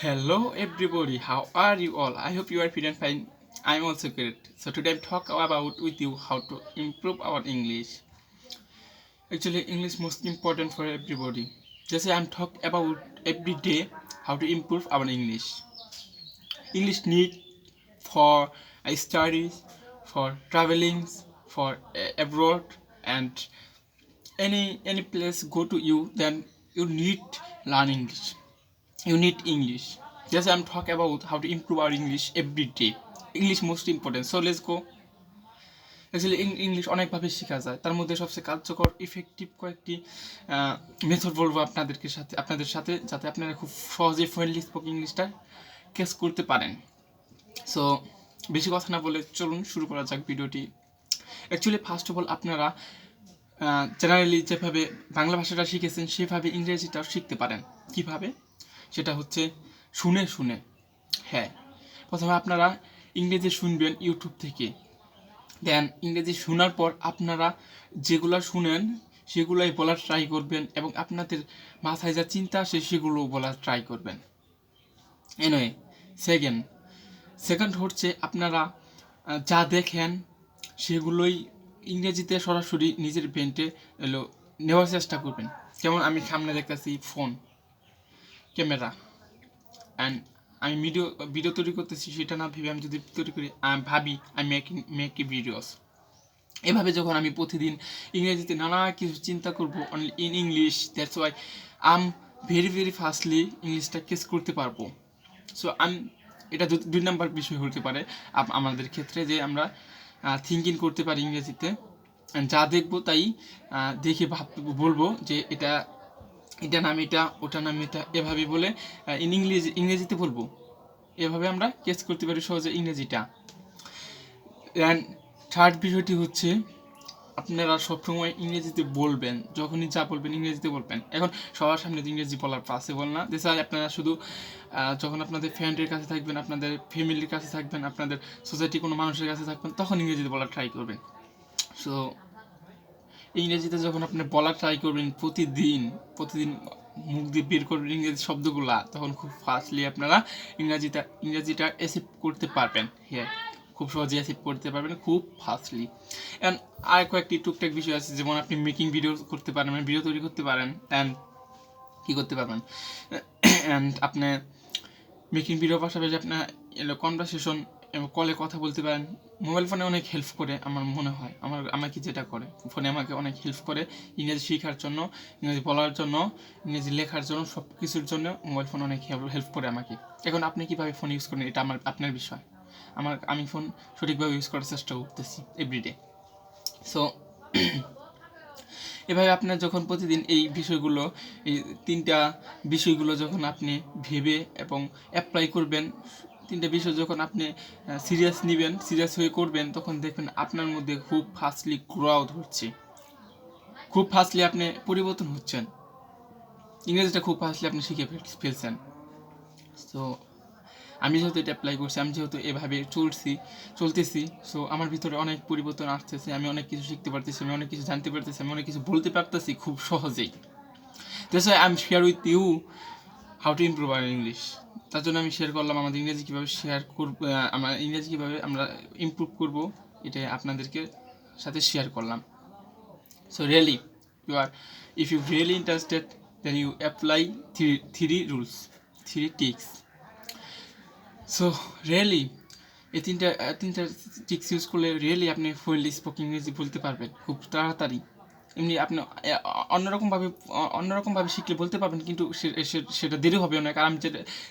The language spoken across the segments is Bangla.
Hello everybody, how are you all? I hope you are feeling fine. I'm also great. So today I'm talk about with you how to improve our English. Actually, English most important for everybody. Just I'm talk about every day how to improve our English. English need for studies, for travelings, for abroad, and any place go to you. Then you need learn English. You need English. Yes, I'm talking about how to improve our English every day. English most important. So let's go. Actually English অনেকভাবে শেখা যায়, তার মধ্যে সবচেয়ে কার্যকর ইফেক্টিভ কয়েকটি মেথড বলবো আপনাদের সাথে যাতে আপনারা খুব সহজে ফ্রেন্ডলি স্পোকেন ইংলিশটা ক্যাচ করতে পারেন। সো বেশি কথা না বলে চলুন শুরু করা যাক ভিডিওটি। অ্যাকচুয়ালি ফার্স্ট অফ অল আপনারা জেনারেলি যেভাবে বাংলা ভাষাটা শিখেছেন সেভাবে ইংরেজিটাও শিখতে পারেন। কিভাবে? সেটা হচ্ছে শুনে শুনে। হ্যাঁ, প্রথমে আপনারা ইংরেজি শুনবেন ইউটিউব থেকে। দেন ইংরেজি শোনার পর আপনারা যেগুলো শুনেন সেগুলোই বলার ট্রাই করবেন এবং আপনাদের মাথায় যা চিন্তা আসে সেগুলো বলার ট্রাই করবেন। এনওয়ে সেকেন্ড হচ্ছে আপনারা যা দেখেন সেগুলোই ইংরেজিতে সরাসরি নিজের ব্রেনটে নেওয়ার চেষ্টা করবেন। যেমন আমি সামনে দেখতেছি ফোন, ক্যামেরা, অ্যান্ড আমি ভিডিও তৈরি করতেছি, সেটা না ভেবে আমি যদি তৈরি করি ভাবি আমি মেক ভিডিওস। এভাবে যখন আমি প্রতিদিন ইংরেজিতে নানা কিছু চিন্তা করবো only in English, that's why am very fastly ইংলিশটা কেস করতে পারবো। সো এটা 2 নাম্বার বিষয় হতে পারে আমাদের ক্ষেত্রে, যে আমরা থিঙ্কিং করতে পারি ইংরেজিতে। যা দেখবো তাই দেখে বলবো যে এটা নাম এটা, ওটা নাম এটা, এভাবে বলে ইংরেজিতে বলবো। এভাবে আমরা কেস করতে পারি সহজে ইংরেজিটা। অ্যান্ড থার্ড বিষয়টি হচ্ছে আপনারা সবসময় ইংরেজিতে বলবেন, যখনই যা বলবেন ইংরেজিতে বলবেন। এখন সবার সামনে ইংরেজি বলার পসিবল না, দেশে আপনারা শুধু যখন আপনাদের ফ্রেন্ডের কাছে থাকবেন, আপনাদের ফ্যামিলির কাছে থাকবেন, আপনাদের সোসাইটি কোনো মানুষের কাছে থাকবেন, তখন ইংরেজিতে বলার ট্রাই করবেন। সো ইংরেজিতে যখন আপনি বলার ট্রাই করবেন প্রতিদিন মুখ দিয়ে বের করবেন ইংরেজি শব্দগুলা, তখন খুব ফাস্টলি আপনারা ইংরেজিটা অ্যাচিভ করতে পারবেন। হ্যাঁ, খুব সহজে অ্যাচিভ করতে পারবেন খুব ফাস্টলি। অ্যান্ড আর কয়েকটি টুকটাক বিষয় আছে, যেমন আপনি মেকিং ভিডিও করতে পারেন, মানে ভিডিও তৈরি করতে পারেন। অ্যান্ড কী করতে পারবেন, অ্যান্ড আপনি মেকিং ভিডিওর পাশাপাশি আপনার কনভারসেশন কলে কথা বলতে পারেন। মোবাইল ফোনে অনেক হেল্প করে আমার মনে হয়, আমাকে যেটা করে ফোনে আমাকে অনেক হেল্প করে ইংরেজি শেখার জন্য, ইংরেজি বলার জন্য, ইংরেজি লেখার জন্য, সব কিছুর জন্য মোবাইল ফোন অনেক হেল্প করে আমাকে। এখন আপনি কীভাবে ফোন ইউজ করেন এটা আপনার বিষয়। আমি ফোন সঠিকভাবে ইউজ করার চেষ্টা করতেছি এভরিডে। সো এভাবে আপনার যখন প্রতিদিন এই 3টা বিষয়গুলো যখন আপনি ভেবে এবং অ্যাপ্লাই করবেন, 3টা বিষয় যখন আপনি সিরিয়াস হয়ে করবেন, তখন দেখবেন আপনার মধ্যে খুব ফাস্টলি গ্রোথ হচ্ছে, খুব ফাস্টলি আপনি পরিবর্তন হচ্ছেন, ইংরেজিটা খুব ফাস্টলি আপনি শিখে ফেলছেন। সো আমি যেহেতু এটা অ্যাপ্লাই করছি, আমি যেহেতু এভাবে চলতেছি, সো আমার ভিতরে অনেক পরিবর্তন আসতেছে, আমি অনেক কিছু শিখতে পারতেছি, আমি অনেক কিছু জানতে পারতেছি, আমি অনেক কিছু বলতে পারতেছি খুব সহজেই। That's why I am share with you how to improve our English. তার জন্য আমি শেয়ার করলাম আমাদের ইংরেজি কীভাবে আমরা ইংরেজি কীভাবে আমরা ইমপ্রুভ করবো, এটা আপনাদেরকে সাথে শেয়ার করলাম। So really if you really interested, then you apply three rules, 3 tips. So really এই তিনটা ট্রিক্স ইউজ করলে রিয়েলি আপনি ফুললি স্পোকেন ইংরেজি বলতে পারবেন খুব তাড়াতাড়ি। এমনি আপনি অন্যরকমভাবে শিখলে বলতে পারবেন, কিন্তু সেটা দেরি হবে অনেক। আর আমি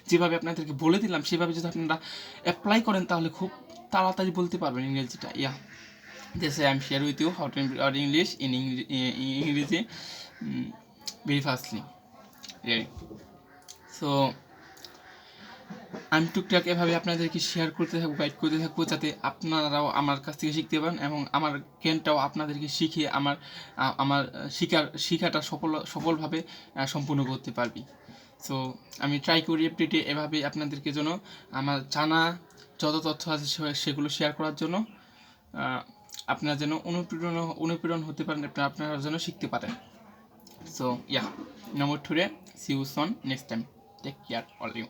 যেভাবে আপনাদেরকে বলে দিলাম সেভাবে যদি আপনারা অ্যাপ্লাই করেন তাহলে খুব তাড়াতাড়ি বলতে পারবেন ইংরেজিটা। This I am share with you how to improve English in ইংরেজি ভেরি ফাস্টলি। সো আমি টুকটাক এভাবে আপনাদেরকে শেয়ার করতে থাকবো, গাইড করতে থাকবো, যাতে আপনারাও আমার কাছ থেকে শিখতে পারেন এবং আমার জ্ঞানটাও আপনাদেরকে শিখিয়ে আমার শিখাটা সফলভাবে সম্পূর্ণ করতে পারবি। সো আমি ট্রাই করি এভরিডে এভাবে আপনাদেরকে জন্য আমার জানা যত তথ্য আছে সেগুলো শেয়ার করার জন্য, আপনারা যেন অনুপ্রেরণ হতে পারেন, আপনারা যেন শিখতে পারেন। So number 2, see you soon next time. Take care all you.